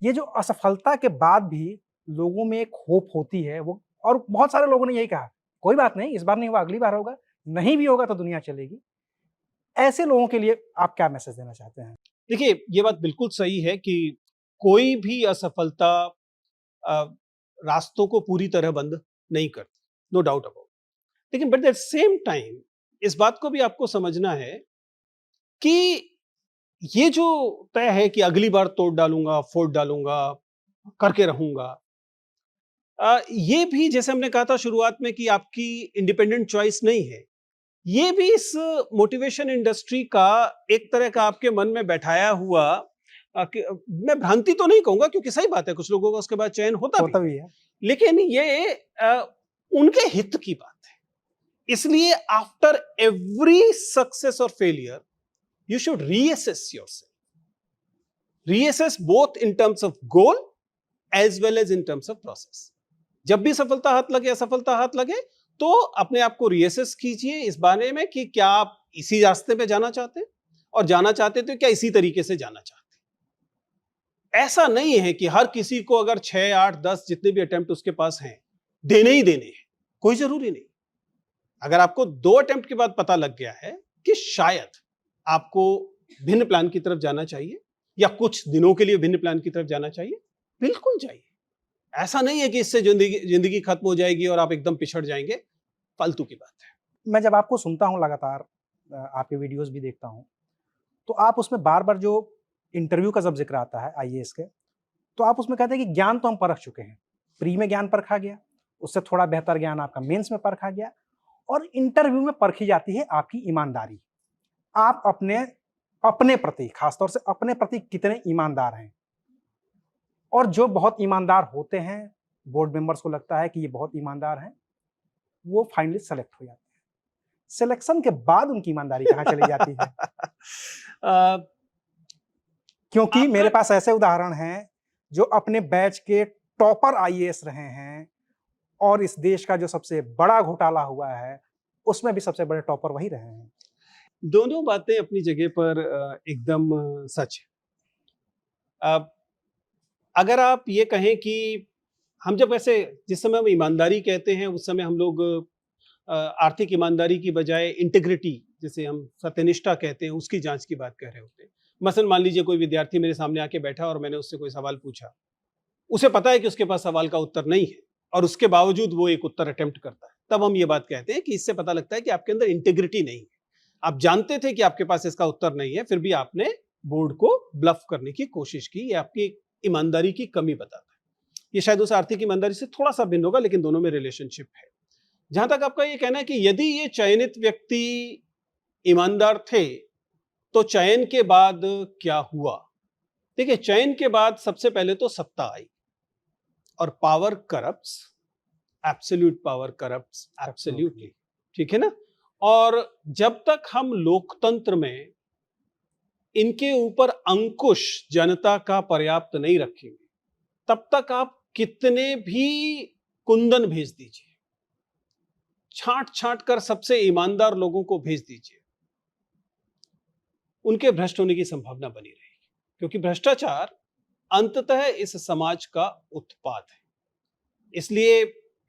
ये जो असफलता के बाद भी लोगों में एक होप होती है, वो और बहुत सारे लोगों ने यही कहा, कोई बात नहीं, इस बार नहीं हुआ, अगली बार होगा, नहीं भी होगा तो दुनिया चलेगी। ऐसे लोगों के लिए आप क्या मैसेज देना चाहते हैं? देखिए, ये बात बिल्कुल सही है कि कोई भी असफलता अ, रास्तों को पूरी तरह बंद नहीं करती, नो डाउट अबाउट। लेकिन बट एट सेम टाइम इस बात को भी आपको समझना है कि ये जो तय है कि अगली बार तोड़ डालूंगा, फोड़ डालूंगा, करके रहूंगा, ये भी जैसे हमने कहा था शुरुआत में कि आपकी इंडिपेंडेंट चॉइस नहीं है। ये भी इस मोटिवेशन इंडस्ट्री का एक तरह का आपके मन में बैठाया हुआ मैं भ्रांति तो नहीं कहूंगा, क्योंकि सही बात है कुछ लोगों का उसके बाद चयन होता भी होता है, भी है। लेकिन ये उनके हित की बात है। इसलिए आफ्टर एवरी सक्सेस और failure you should reassess yourself, reassess both in terms of goal as well as in terms of process. जब भी सफलता हाथ लगे, असफलता हाथ लगे, तो अपने आप को रीअसेस कीजिए इस बारे में कि क्या आप इसी रास्ते पे जाना चाहते हैं, और जाना चाहते तो क्या इसी तरीके से जाना चाहते हैं। ऐसा नहीं है कि हर किसी को अगर 6, 8, 10 जितने भी अटेम्प्ट उसके पास हैं देने ही देने हैं, कोई जरूरी नहीं। अगर आपको 2 अटेम्प्ट के बाद पता लग गया है कि शायद आपको भिन्न प्लान की तरफ जाना चाहिए या कुछ दिनों के लिए भिन्न प्लान की तरफ जाना चाहिए, बिल्कुल जाइए। ऐसा नहीं है कि इससे जिंदगी खत्म हो जाएगी और आप एकदम पिछड़ जाएंगे, फालतू की बात है। मैं जब आपको सुनता हूँ लगातार, आपके वीडियोज़ भी देखता हूँ, तो आप उसमें बार-बार जो इंटरव्यू का जब ज़िक्र आता है आईएएस के, तो आप उसमें कहते हैं कि ज्ञान तो हम परख चुके हैं। प्री में ज्ञान परखा गया, उससे थोड़ा बेहतर ज्ञान आपका मेंस में परखा गया और इंटरव्यू में परखी जाती है आपकी ईमानदारी। आप अपने अपने प्रति, खासतौर से अपने प्रति कितने ईमानदार हैं। और जो बहुत ईमानदार होते हैं, बोर्ड मेंबर्स को लगता है कि ये बहुत ईमानदार हैं, वो फाइनली सेलेक्ट हो जाते हैं। सिलेक्शन के बाद उनकी ईमानदारी कहाँ चली जाती है? आ, क्योंकि आपका मेरे पास ऐसे उदाहरण हैं, जो अपने बैच के टॉपर आईएएस रहे हैं और इस देश का जो सबसे बड़ा घोटाला हुआ है, उसमें भी सबसे बड़े टॉपर वही रहे हैं। दोनों बातें अपनी जगह पर एकदम सच है। अब अगर आप ये कहें कि हम जब ऐसे जिस समय हम ईमानदारी कहते हैं उस समय हम लोग आर्थिक ईमानदारी की बजाय इंटीग्रिटी, जिसे हम सत्यनिष्ठा कहते हैं, उसकी जांच की बात कर रहे होते हैं। मसलन मान लीजिए कोई विद्यार्थी मेरे सामने आके बैठा और मैंने उससे कोई सवाल पूछा, उसे पता है कि उसके पास सवाल का उत्तर नहीं है और उसके बावजूद वो एक उत्तर अटेम्प्ट करता है, तब हम ये बात कहते हैं कि इससे पता लगता है कि आपके अंदर इंटीग्रिटी नहीं है। आप जानते थे कि आपके पास इसका उत्तर नहीं है, फिर भी आपने बोर्ड को ब्लफ करने की कोशिश की। ये आपकी ईमानदारी की कमी बताता है। ये शायद उस आर्थिक ईमानदारी से थोड़ा सा भिन्न होगा, लेकिन दोनों में रिलेशनशिप है। जहां तक आपका ये कहना है कि यदि ये चयनित व्यक्ति ईमानदार थे तो चयन के बाद क्या हुआ? देखिए, चयन के बाद सबसे पहले तो सत्ता आई और power corrupts, absolute power corrupts absolutely, ठीक है ना? और जब तक हम लोकतंत्र में इनके ऊपर अंकुश जनता का पर्याप्त नहीं रखेंगे, तब तक आप कितने भी कुंदन भेज दीजिए, छांट छांट कर सबसे ईमानदार लोगों को भेज दीजिए, उनके भ्रष्ट होने की संभावना बनी रहेगी। क्योंकि भ्रष्टाचार अंततः इस समाज का उत्पाद है। इसलिए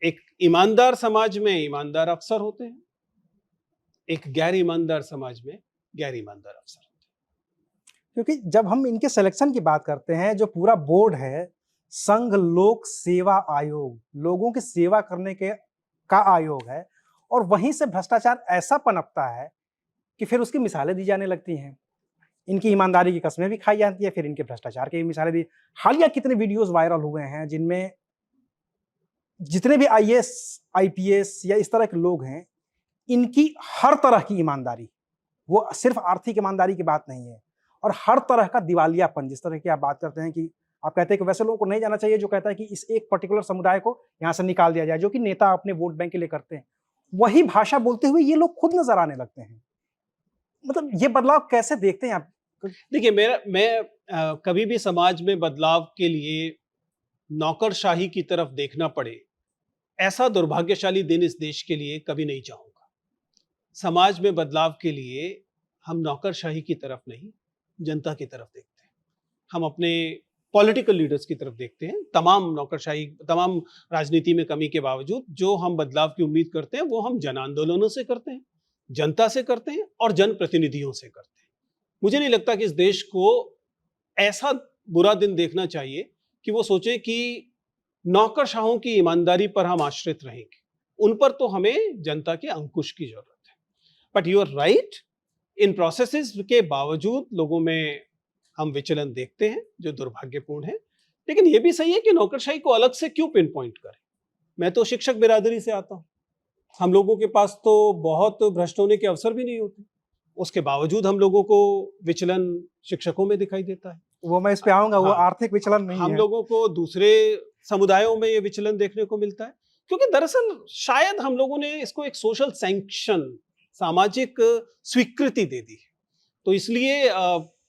एक ईमानदार समाज में ईमानदार अफसर होते हैं, एक गैर ईमानदार समाज में गैर ईमानदार अफसर होते क्योंकि जब हम इनके सिलेक्शन की बात करते हैं, जो पूरा बोर्ड है, संघ लोक सेवा आयोग, लोगों की सेवा करने के का आयोग है और वहीं से भ्रष्टाचार ऐसा पनपता है कि फिर उसकी मिसालें दी जाने लगती हैं। इनकी ईमानदारी की कस्में भी खाई जाती है, फिर इनके भ्रष्टाचार की भी मिसालें दी। हालिया कितने वीडियोज़ वायरल हुए हैं जिनमें जितने भी आईएएस, आईपीएस या इस तरह के लोग हैं, इनकी हर तरह की ईमानदारी, वो सिर्फ आर्थिक ईमानदारी की बात नहीं है और हर तरह का दिवालियापन, जिस तरह की आप बात करते हैं कि आप कहते हैं कि वैसे लोगों को नहीं जाना चाहिए जो कहता है कि इस एक पर्टिकुलर समुदाय को यहाँ से निकाल दिया जाए, जो कि नेता अपने वोट बैंक के लिए करते हैं। वही भाषा बोलते हुए ये लोग खुद नजर आने लगते हैं। मतलब ये बदलाव कैसे देखते हैं आप? हैं। देखिए, मैं कभी भी समाज में बदलाव के लिए नौकरशाही की तरफ देखना पड़े, ऐसा दुर्भाग्यशाली दिन इस देश के लिए कभी नहीं चाहूंगा। समाज में बदलाव के लिए हम नौकरशाही की तरफ नहीं, जनता की तरफ देखते हैं। हम अपने पॉलिटिकल लीडर्स की तरफ देखते हैं, तमाम नौकरशाही, तमाम राजनीति में कमी के बावजूद जो हम बदलाव की उम्मीद करते हैं वो हम जन आंदोलनों से करते हैं, जनता से करते हैं और जनप्रतिनिधियों से करते हैं। मुझे नहीं लगता कि इस देश को ऐसा बुरा दिन देखना चाहिए कि वो सोचे कि नौकरशाहों की ईमानदारी पर हम आश्रित रहेंगे। उन पर तो हमें जनता के अंकुश की जरूरत है। But you are right, in processes के बावजूद लोगों में हम विचलन देखते हैं जो दुर्भाग्यपूर्ण है। लेकिन यह भी सही है कि नौकरशाही को अलग से क्यों पिन पॉइंट करें। मैं तो शिक्षक बिरादरी से आता हूं, हम लोगों के पास तो बहुत भ्रष्ट होने के अवसर भी नहीं होते, उसके बावजूद हम लोगों को विचलन शिक्षकों में दिखाई देता है। वो मैं इस पे आऊंगा, वो हाँ, आर्थिक विचलन नहीं हम है। लोगों को दूसरे समुदायों में ये विचलन देखने को मिलता है, क्योंकि दरअसल शायद हम लोगों ने इसको एक सोशल सैंक्शन, सामाजिक स्वीकृति दे दी है। तो इसलिए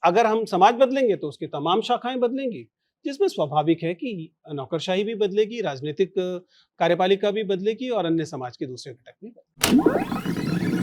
अगर हम समाज बदलेंगे तो उसकी तमाम शाखाएं बदलेंगी, जिसमें स्वाभाविक है कि नौकरशाही भी बदलेगी, राजनीतिक कार्यपालिका भी बदलेगी और अन्य समाज के दूसरे घटक भी बदलेंगे।